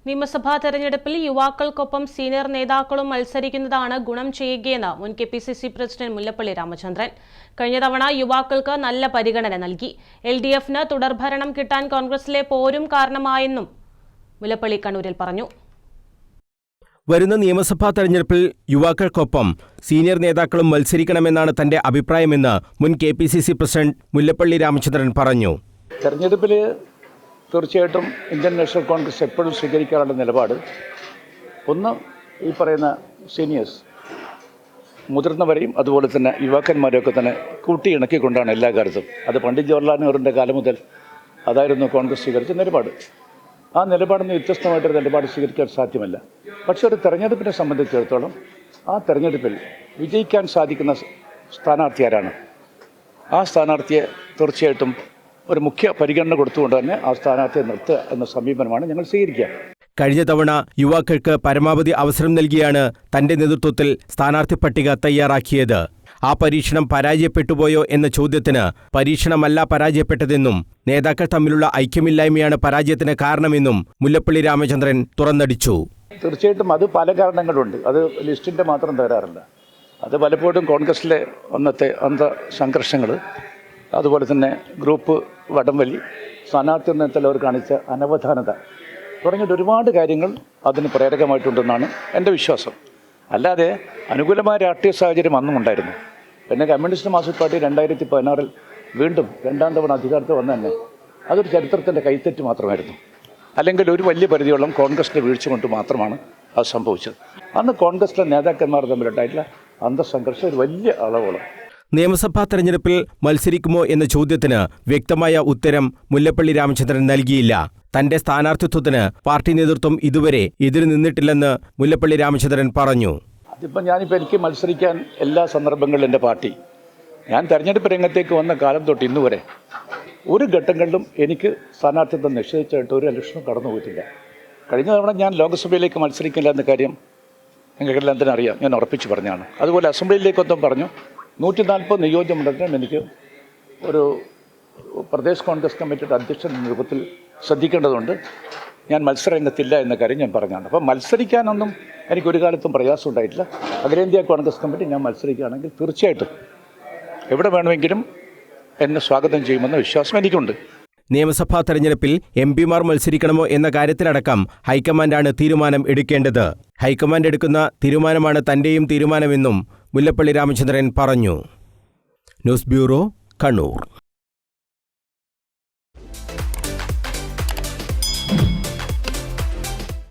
നിയമസഭാ തെരഞ്ഞെടുപ്പിൽ യുവാക്കൾക്കൊപ്പം സീനിയർ നേതാക്കളും മത്സരിക്കുന്നതാണ് ഗുണം ചെയ്യുകയെന്ന് മുൻ കെപിസിസി പ്രസിഡന്റ് മുല്ലപ്പള്ളി രാമചന്ദ്രൻ. കഴിഞ്ഞ തവണ യുവാക്കൾക്ക് നല്ല പരിഗണന നൽകി. LDFന് തുടർഭരണം കിട്ടാൻ കോൺഗ്രസിലെ പോരും കാരണമായെന്നും മുല്ലപ്പള്ളി കണ്ണൂരിൽ പറഞ്ഞു. വരുന്ന നിയമസഭാ തെരഞ്ഞെടുപ്പിൽ യുവാക്കൾക്കൊപ്പം സീനിയർ നേതാക്കളും മത്സരിക്കണമെന്നാണ് തന്റെ അഭിപ്രായമെന്ന് മുൻ കെപിസിസി പ്രസിഡന്റ് മുല്ലപ്പള്ളി രാമചന്ദ്രൻ പറഞ്ഞു. തെരഞ്ഞെടുപ്പിൽ തീർച്ചയായിട്ടും ഇന്ത്യൻ നാഷണൽ കോൺഗ്രസ് എപ്പോഴും സ്വീകരിക്കാറുള്ള നിലപാട്, ഒന്ന് ഈ പറയുന്ന സീനിയേഴ്സ്, മുതിർന്നവരെയും അതുപോലെ തന്നെ യുവാക്കന്മാരെയൊക്കെ തന്നെ കൂട്ടിയിണക്കിക്കൊണ്ടാണ് എല്ലാ കാലത്തും. അത് പണ്ഡിറ്റ് ജവഹർലാൽ നെഹ്റുവിൻ്റെ കാലം മുതൽ അതായിരുന്നു കോൺഗ്രസ് സ്വീകരിച്ച നിലപാട്. ആ നിലപാടിന് വ്യത്യസ്തമായിട്ടൊരു നിലപാട് സ്വീകരിക്കാൻ സാധ്യമല്ല. പക്ഷേ ഒരു തെരഞ്ഞെടുപ്പിനെ സംബന്ധിച്ചിടത്തോളം ആ തെരഞ്ഞെടുപ്പിൽ വിജയിക്കാൻ സാധിക്കുന്ന സ്ഥാനാർത്ഥി ആരാണ്, ആ സ്ഥാനാർത്ഥിയെ തീർച്ചയായിട്ടും ഒരു മുഖ്യ പരിഗണന കൊടുത്തുകൊണ്ട് തന്നെ ആ സ്ഥാനാർത്ഥിയെ നിർത്തുക എന്ന സമീപനമാണ് ഞങ്ങൾ സ്വീകരിക്കുക. കഴിഞ്ഞ തവണ യുവാക്കൾക്ക് പരമാവധി അവസരം നൽകിയാണ് തന്റെ നേതൃത്വത്തിൽ സ്ഥാനാർത്ഥി പട്ടിക തയ്യാറാക്കിയത്. ആ പരീക്ഷണം പരാജയപ്പെട്ടുപോയോ എന്ന ചോദ്യത്തിന് പരീക്ഷണമല്ല പരാജയപ്പെട്ടതെന്നും നേതാക്കൾ തമ്മിലുള്ള ഐക്യമില്ലായ്മയാണ് പരാജയത്തിന് കാരണമെന്നും മുല്ലപ്പള്ളി രാമചന്ദ്രൻ തുറന്നടിച്ചു. തീർച്ചയായിട്ടും അത് പല കാരണങ്ങളുണ്ട്. അത് ലിസ്റ്റിൻ്റെ മാത്രം തകരാറില്ല. അത് പലപ്പോഴും കോൺഗ്രസിലെ അന്നത്തെ സംഘർഷങ്ങൾ, അതുപോലെ തന്നെ ഗ്രൂപ്പ് വടംവലി, സ്ഥാനാർത്ഥി നിർണ്ണയത്തിൽ അവർ കാണിച്ച അനവധാനത തുടങ്ങിയിട്ട് ഒരുപാട് കാര്യങ്ങൾ അതിന് പ്രേരകമായിട്ടുണ്ടെന്നാണ് എൻ്റെ വിശ്വാസം. അല്ലാതെ അനുകൂലമായ രാഷ്ട്രീയ സാഹചര്യം അന്നും ഉണ്ടായിരുന്നു. പിന്നെ കമ്മ്യൂണിസ്റ്റ് മാർക്സിസ്റ്റ് പാർട്ടി 2016 വീണ്ടും രണ്ടാം തവണ അധികാരത്തിൽ വന്ന തന്നെ അതൊരു ചരിത്രത്തിൻ്റെ കൈത്തെറ്റ് മാത്രമായിരുന്നു. അല്ലെങ്കിൽ ഒരു വലിയ പരിധിയോളം കോൺഗ്രസിൻ്റെ വീഴ്ച കൊണ്ട് മാത്രമാണ് അത് സംഭവിച്ചത്. അന്ന് കോൺഗ്രസിലെ നേതാക്കന്മാർ തമ്മിലുണ്ടായിട്ടുള്ള അന്തർസംഘർഷം ഒരു വലിയ അളവോളം. നിയമസഭാ തെരഞ്ഞെടുപ്പിൽ മത്സരിക്കുമോ എന്ന ചോദ്യത്തിന് വ്യക്തമായ ഉത്തരം മുല്ലപ്പള്ളി രാമചന്ദ്രൻ നൽകിയില്ല. തന്റെ സ്ഥാനാർത്ഥിത്വത്തിന് പാർട്ടി നേതൃത്വം ഇതുവരെ എതിര് നിന്നിട്ടില്ലെന്ന് മുല്ലപ്പള്ളി രാമചന്ദ്രൻ പറഞ്ഞു. ഞാനിപ്പോൾ എനിക്ക് മത്സരിക്കാൻ എല്ലാ സന്ദർഭങ്ങളിലും എൻ്റെ പാർട്ടി, ഞാൻ തെരഞ്ഞെടുപ്പ് രംഗത്തേക്ക് വന്ന കാലം തൊട്ട് ഇന്നുവരെ ഒരു ഘട്ടങ്ങളിലും എനിക്ക് സ്ഥാനാർത്ഥിത്വം നിശ്ചയിച്ചായിട്ട് ഒരു ഇലക്ഷനും കടന്നു പോയിട്ടില്ല. കഴിഞ്ഞ തവണ ഞാൻ ലോക്സഭയിലേക്ക് മത്സരിക്കില്ല എന്ന കാര്യം നിങ്ങൾക്കെല്ലാം തന്നെ അറിയാം, ഞാൻ ഉറപ്പിച്ച് പറഞ്ഞാണ്. അതുപോലെ അസംബ്ലിയിലേക്കൊന്നും പറഞ്ഞു 140 നിയോജകമണ്ഡലത്തിനും എനിക്ക് ഒരു പ്രദേശ് കോൺഗ്രസ് കമ്മിറ്റിയുടെ അധ്യക്ഷൻ എന്ന രൂപത്തിൽ ശ്രദ്ധിക്കേണ്ടതുണ്ട്. ഞാൻ മത്സരരംഗത്തില്ല എന്ന കാര്യം ഞാൻ പറഞ്ഞാണ്. അപ്പോൾ മത്സരിക്കാനൊന്നും എനിക്കൊരു കാലത്തും പ്രയാസം ഉണ്ടായിട്ടില്ല. അഖിലേന്ത്യാ കോൺഗ്രസ് കമ്മിറ്റി ഞാൻ മത്സരിക്കുകയാണെങ്കിൽ തീർച്ചയായിട്ടും എവിടെ വേണമെങ്കിലും എന്നെ സ്വാഗതം ചെയ്യുമെന്ന വിശ്വാസം എനിക്കുണ്ട്. നിയമസഭാ തെരഞ്ഞെടുപ്പിൽ MP-മാർ മത്സരിക്കണമോ എന്ന കാര്യത്തിലടക്കം ഹൈക്കമാൻഡാണ് തീരുമാനം എടുക്കേണ്ടത്. ഹൈക്കമാൻഡ് എടുക്കുന്ന തീരുമാനമാണ് തന്റെയും തീരുമാനമെന്നും മുല്ലപ്പള്ളി രാമചന്ദ്രൻ പറഞ്ഞു. News bureau, Kannur.